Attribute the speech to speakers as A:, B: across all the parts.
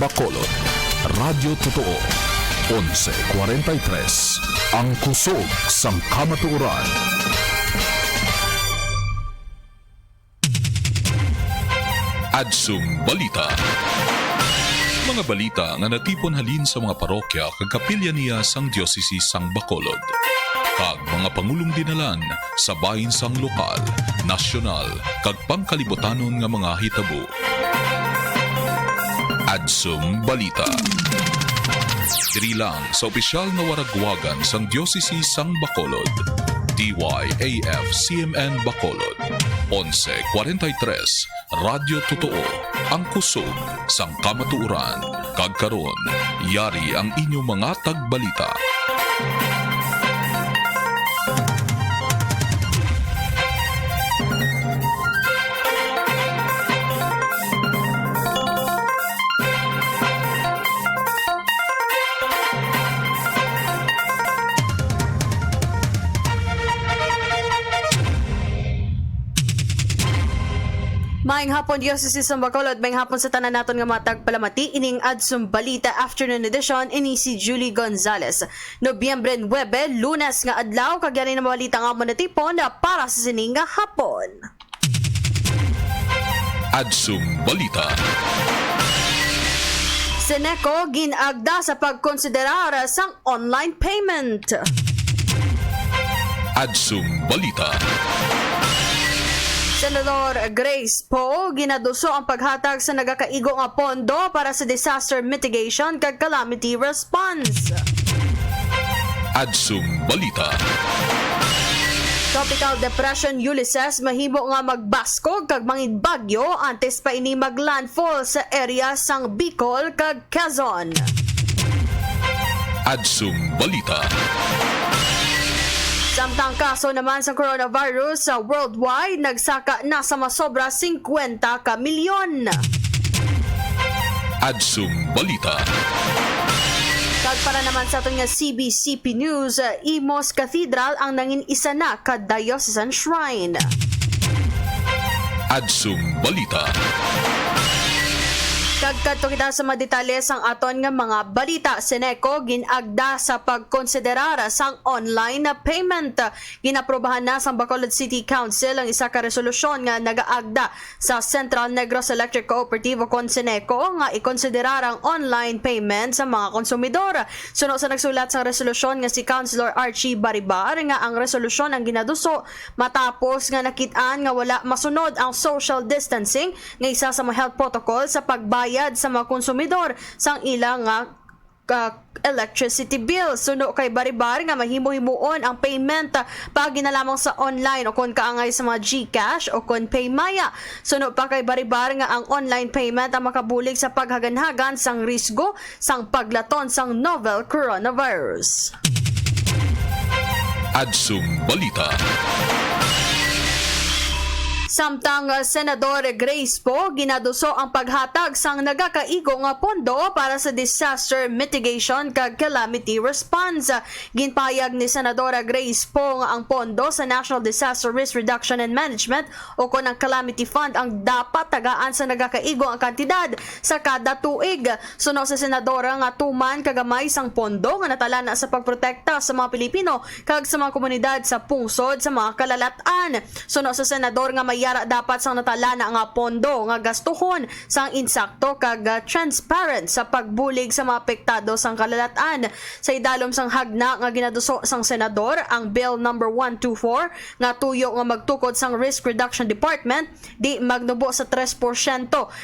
A: Bacolod. Radyo Totoo, 11:43, ang kusog sang kamatuoran. Adsum Balita. Mga balita nga natipon halin sa mga parokya kag kapilya niya sang Diocese sang Bacolod. Kag mga pangulong dinalan sa bahin sang lokal, nasyonal, kag pangkalibutanon nga mga hitabo. Adsum Balita. Diri lang sa opisyal nga waragwagan sang Diocese sang Bacolod. DYAF CMN Bacolod. 11:43, Radyo Totoo, ang kusog sang kamatuoran. Kag karon, yari ang inyong mga tagbalita.
B: Maayong hapon, Diocese ng Bacolod. Maayong hapon sa tanan naton nga matag palamati. Ining Adsum Balita Afternoon Edition ini si Julie Gonzalez. Nobyembre 9, Lunes nga adlaw, kagyari na mabalita nga mo natipon para sa sining nga hapon.
A: Adsum Balita.
B: Seneco ginagda sa pagkonsiderar sang online payment.
A: Adsum Balita.
B: Senador Grace Poe ginaduso ang paghatag sa nagakaigo nga pondo para sa disaster mitigation kag calamity response.
A: Adsum Balita.
B: Tropical Depression Ulysses mahimo nga magbaskog kag mangid bagyo antes pa ini maglandfall sa area sang Bicol kag Quezon.
A: Adsum Balita.
B: Samtang kaso naman sa coronavirus sa worldwide nagsaka na sa masobra 50 ka milyon.
A: Adsum Balita.
B: Kag para naman sa aton nga CBCP News, Imos Cathedral ang nangin isa na ka diocesan shrine.
A: Adsum Balita.
B: Kagkadto kita sa mga detalye sang aton nga mga balita. Seneco ginagda sa pagkonsiderar sang online na payment. Ginaprobahan na sang Bacolod City Council ang isa ka resolusyon nga nagaagda sa Central Negros Electric Cooperative o Seneco nga ikonsiderar ang online payment sa mga konsumidor. Suno sa nagsulat sa resolusyon nga si Councilor Archie Baribar nga ang resolusyon ang ginaduso matapos nga nakitaan nga wala masunod ang social distancing nga isa sa mga health protocol sa pagbayad sa mga konsumidor sang ilang electricity bill. Suno kay Baribar nga mahimo-himuon ang payment pag ginalamang sa online o kung kaangay sa mga GCash o kung Paymaya. Suno pa kay Baribar nga ang online payment ang makabulig sa paghaganhagan sang risgo sang paglaton sang novel coronavirus.
A: Adsum Balita.
B: Samtang Senador Grace Poe ginaduso ang paghatag sang nagakaigo nga pondo para sa disaster mitigation kag calamity response. Ginpayag ni Senadora Grace Poe nga ang pondo sa National Disaster Risk Reduction and Management o kon ang Calamity Fund ang dapat tagaan sa nagakaigo ang kantidad sa kada tuig. Suno sa Senadora nga tuman kagamay sang pondo nga natala na sa pagprotekta sa mga Pilipino kag sa mga komunidad sa pungsod sa mga kalalatan. Suno sa Senador nga may yara dapat sang natala na nga pondo nga gastuhon sang insakto kag transparent sa pagbulig sa mga apektado sang kalalatan. Sa idalom sang hagna nga ginaduso sang senador ang Bill number 124 nga tuyo nga magtukod sang Risk Reduction Department di magnubo sa 3%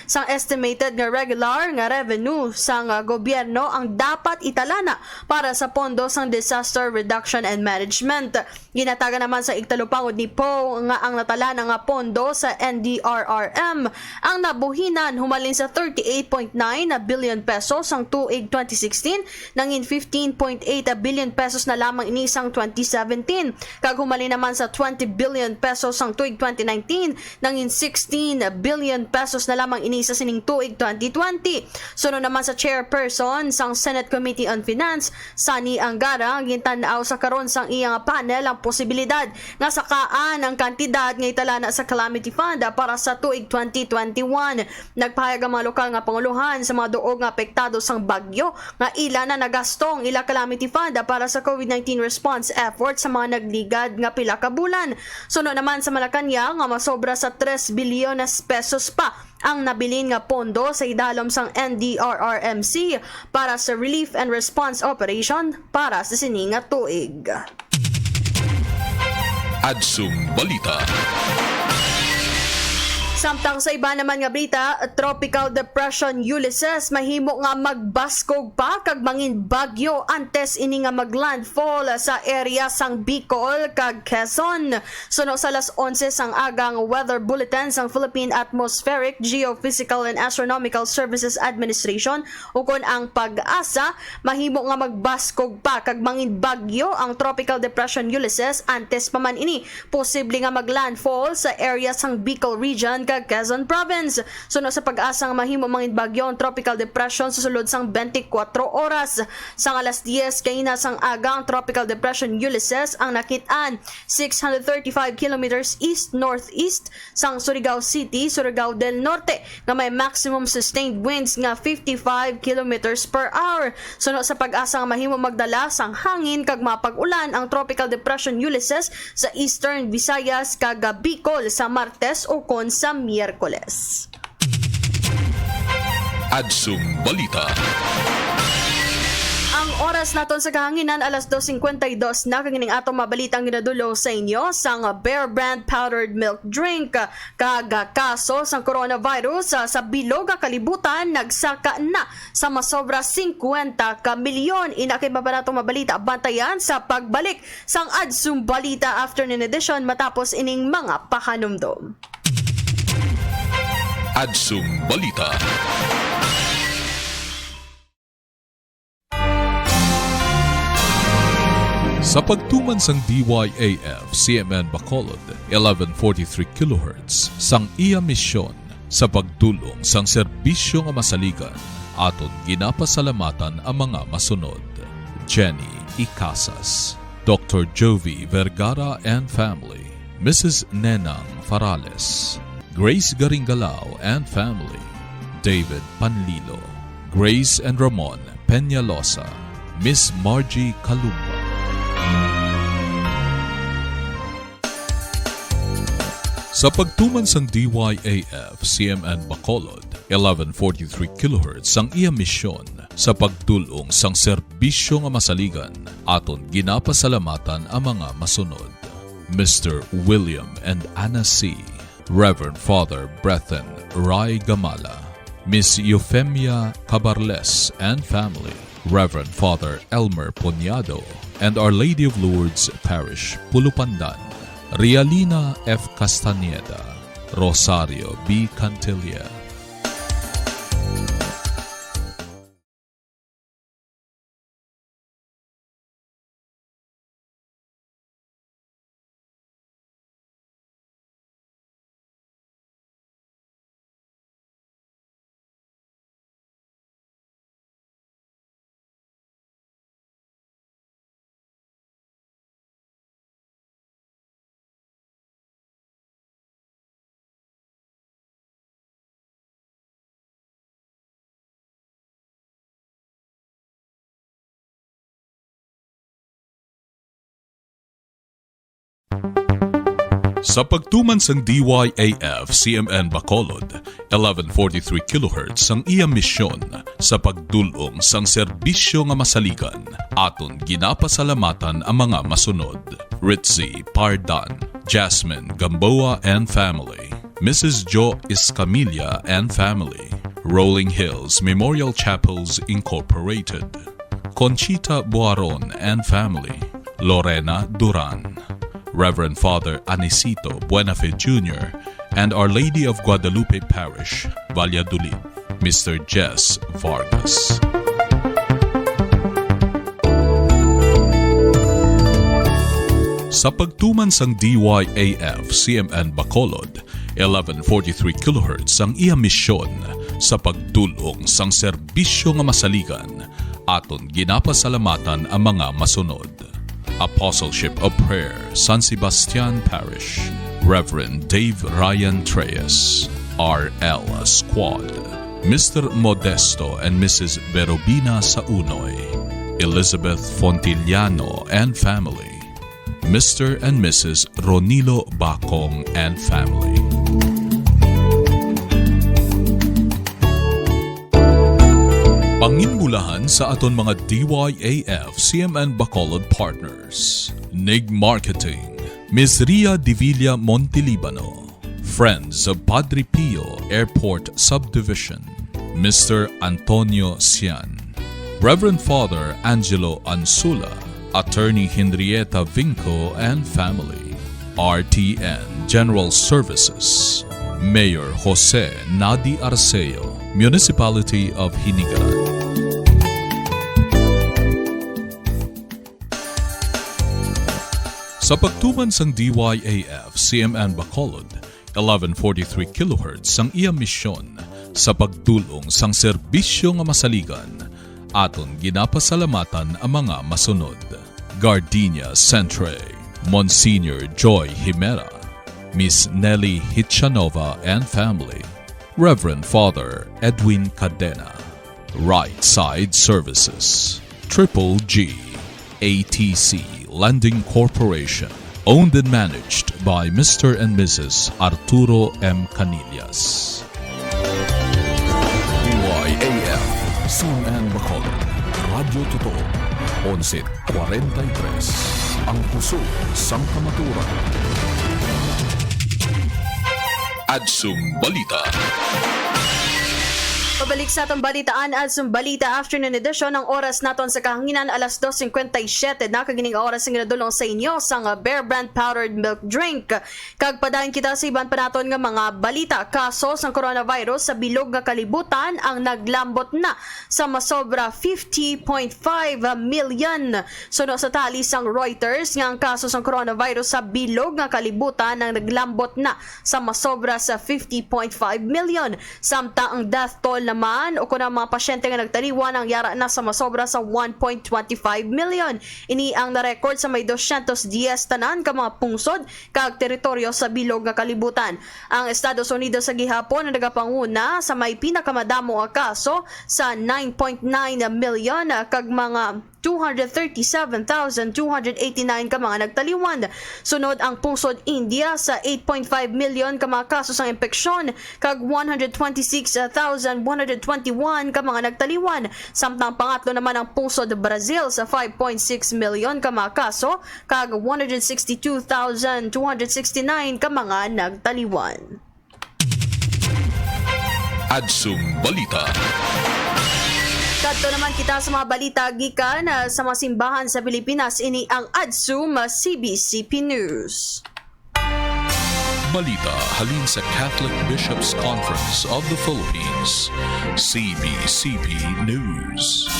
B: sang estimated nga regular nga revenue sang gobyerno ang dapat italana para sa pondo sang Disaster Reduction and Management. Ginatagan naman sa igtalupangod ni Poe nga ang natala na nga pondo sa NDRRM ang nabuhinan humalin sa 38.9 billion pesos ang tuig 2016 nangin 15.8 billion pesos na lamang inisang 2017 kag humalin naman sa 20 billion pesos ang tuig 2019 nangin 16 billion pesos na lamang inisa sining tuig 2020. Sunod naman sa chairperson sang Senate Committee on Finance Sani Angara gintan-aw sa karon sang iyang panel ang posibilidad nga sakaan ang kantidad nga italana sa Calamity Fund para sa tuig 2021. Nagpahayag ang mga lokal nga panguluhan sa mga duog nga apektado sang bagyo nga ila na nagastong ila Calamity Fund para sa COVID-19 response effort sa mga nagligad nga pila ka bulan. Suno naman sa Malacañang nga masobra sa 3 bilyon pesos pa ang nabilin nga pondo sa idalom sang NDRRMC para sa relief and response operation para sa sini nga tuig.
A: Adsum Balita.
B: Samtang sa iba naman nga balita, Tropical Depression Ulysses mahimo nga magbaskog pa kag mangin bagyo antes ini nga maglandfall sa area sang Bicol kag Quezon. Suno sa alas 11 sang agang weather bulletin sang Philippine Atmospheric, Geophysical and Astronomical Services Administration ukon ang Pag-asa mahimo nga magbaskog pa kag mangin bagyo ang Tropical Depression Ulysses antes pa man ini posible nga maglandfall sa area sang Bicol region kag Quezon Province. Suno sa Pag-asa nga mahimo mangin bagyo ang tropical depression sa sulod sang 24 oras. Sang alas 10 kaina sang agang Tropical Depression Ulysses ang nakit-an 635 kilometers east-northeast sang Surigao City, Surigao del Norte nga may maximum sustained winds nga 55 kilometers per hour. Suno sa Pag-asa nga mahimo magdala sang hangin kag mapag-ulan ang Tropical Depression Ulysses sa Eastern Visayas kag Bicol sa Martes o kon sa Miyerkules.
A: Adsum Balita.
B: Ang oras naton sa kahanginan alas 2:52 na kag ning atong mabalitang ginadulo sa inyo sang Bear Brand powdered milk drink kag kaso sang coronavirus sa bilog nga kalibutan nagsaka na sa masobra 50 ka milyon. Ina kay mabanatong mabalita bantayan sa pagbalik sang Adsum Balita afternoon edition matapos ining mga pahanumdom.
A: Adsum Balita. Sa pagtuman sang DYAF CMN Bacolod 1143 kHz sang iya misyon sa pagdulong sang serbisyo nga masaligan aton ginapasalamatan ang mga masunod. Jenny Icasas, Dr. Jovi Vergara and family, Mrs. Nenang Farales, Grace Garingalao and family, David Panlilo, Grace and Ramon Peñalosa, Miss Margie Kalumba. Sa pagtuman sang DYAF CMN Bacolod 1143 kHz sang iya misyon sa pagdulong sang serbisyo nga masaligan aton ginapasalamatan ang mga masunod. Mr. William and Anna C., Reverend Father Brethen Rai Gamala, Miss Eufemia Cabarles and family, Reverend Father Elmer Punyado, and Our Lady of Lourdes Parish, Pulupandan, Rialina F. Castaneda, Rosario B. Cantilla. Sa pagtuman sang DYAF CMN Bacolod 1143 kHz sang iya misyon sa pagdulong sang serbisyo nga masaligan aton ginapasalamatan ang mga masunod. Ritzy Pardan, Jasmine Gamboa and family, Mrs. Jo Escamilla and family, Rolling Hills Memorial Chapels Incorporated, Conchita Buaron and family, Lorena Duran, Reverend Father Anisito Buenafe Jr. and Our Lady of Guadalupe Parish, Valladolid, Mr. Jess Vargas. Sa pagtuman sang DYAF CMN Bacolod 1143 kHz sang iya misyon sa pagdulong sang serbisyo nga masaligan aton ginapasalamatan ang mga masunod. Apostleship of Prayer, San Sebastian Parish, Reverend Dave Ryan Treyes, RL Squad, Mr. Modesto and Mrs. Berobina Saunoy, Elizabeth Fontiliano and family, Mr. and Mrs. Ronilo Bacong and family. Panginbulahan sa aton mga DYAF CMN Bacolod Partners, NIG Marketing, Ms. Ria Divilla Montelibano, Friends of Padre Pio Airport Subdivision, Mr. Antonio Cian, Reverend Father Angelo Ansula, Attorney Henrietta Vinco and family, RTN General Services, Mayor Jose Nadi Arceo, Municipality of Hinigaran. Sa pagtuman sang DYAF CMN Bacolod, 1143 kHz sang iya misyon sa pagdulong sang serbisyo nga masaligan, aton ginapasalamatan ang mga masunod. Gardenia Centre, Monsignor Joy Himera, Miss Nelly Hitchanova and family, Reverend Father Edwin Cadena, Right Side Services, Triple G, ATC Lending Corporation, owned and managed by Mr. and Mrs. Arturo M. Canillas. DYAF, CMN Bacolod, Radyo Totoo, 11:43, ang puso sang kamaturan. Adsum Balita.
B: Pabalik sa atong balitaan at Balita Afternoon Edition ang oras naton sa kahanginan alas 2:57 na kagining oras ang ginadulong sa inyo sang Bear Brand Powdered Milk Drink. Kag padayon kita sa iban pa naton nga mga balita. Kaso sang coronavirus sa bilog nga kalibutan ang naglambot na sa masobra 50.5 million. Suno sa tali sang Reuters nga ang kaso sang coronavirus sa bilog nga kalibutan ang naglambot na sa masobra sa 50.5 million. Samtang ang death toll naman o kung ang mga pasyente nga nagtaliwan ang yara na sa masobra sa 1.25 million. Ini ang na-record sa may 210 tanan ka mga pungsod kag teritoryo sa bilog nga kalibutan. Ang Estados Unidos sa gihapon ang nagapanguna sa may pinakamadamo nga kaso sa 9.9 million kag mga 237,289 ka mga nagtaliwan. Sunod ang pungsod India sa 8.5 million ka mga kaso sang impeksyon kag 126,121 ka mga nagtaliwan. Samtang pangatlo naman ang pungsod Brazil sa 5.6 million ka mga kaso kag 162,269 ka mga nagtaliwan.
A: Adsum Balita.
B: Kadto naman kita sa mga balita gikan sa mga simbahan sa Pilipinas, ini ang Adsum CBCP News.
A: Balita halin sa Catholic Bishops Conference of the Philippines, CBCP News.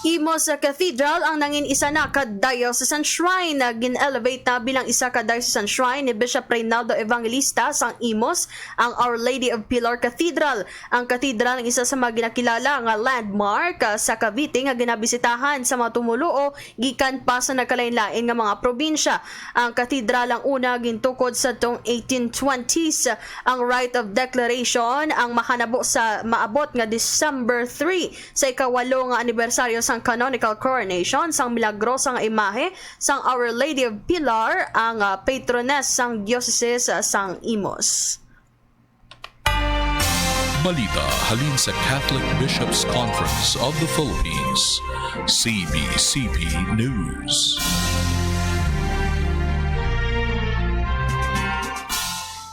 B: Imos Cathedral ang nangin isa na ka-diocesan shrine na gin-elevate na bilang isa ka-diocesan shrine ni Bishop Reynaldo Evangelista sang Imos, ang Our Lady of Pilar Cathedral. Ang katedral ang isa sa mga ginakilala nga landmark sa Cavite nga ginabisitahan sa mga tumuluo gikan pa sa nagkalain-lain nga mga probinsya. Ang katedral ang una gintukod sa tong 1820s. Ang Rite of Declaration ang mahanabo sa maabot nga December 3 sa ikawalo nga anibersaryo sa canonical coronation sang milagrosang imahe sang Our Lady of Pilar, ang patroness sang diocese sang Imos.
A: Balita halin sa Catholic Bishops Conference of the Philippines, CBCP News.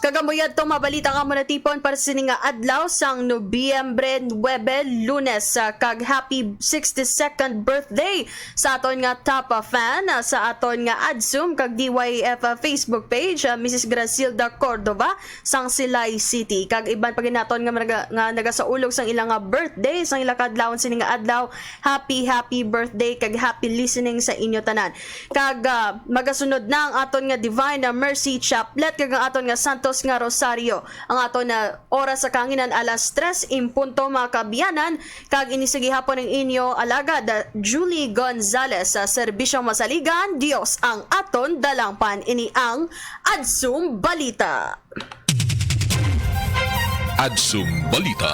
B: Kagamuyad tong mabalita nga muna tipon para sa nga adlaw sang Nobyembre 9, Lunes, kag happy 62nd birthday sa aton nga top fan sa aton nga Adsum kag DYF Facebook page, Mrs. Gracilda Cordova sang Silay City. Kag iban pa ginaton nga nagasaulog sang ilang nga birthday sang ilang kadlawon sini nga adlaw. Happy birthday kag happy listening sa inyo tanan. Kag magasunod na ang aton nga Divine Mercy Chaplet kag ang aton nga Santos Santos nga Rosario. Ang ato na oras sa kanginan alas 3:00 mga kabiyanan, kag inisigi hapon ng inyo alagad Julie Gonzalez sa serbisyong masaligan. Dios ang aton dalangpan. Ini ang Adsum Balita.
A: Adsum Balita.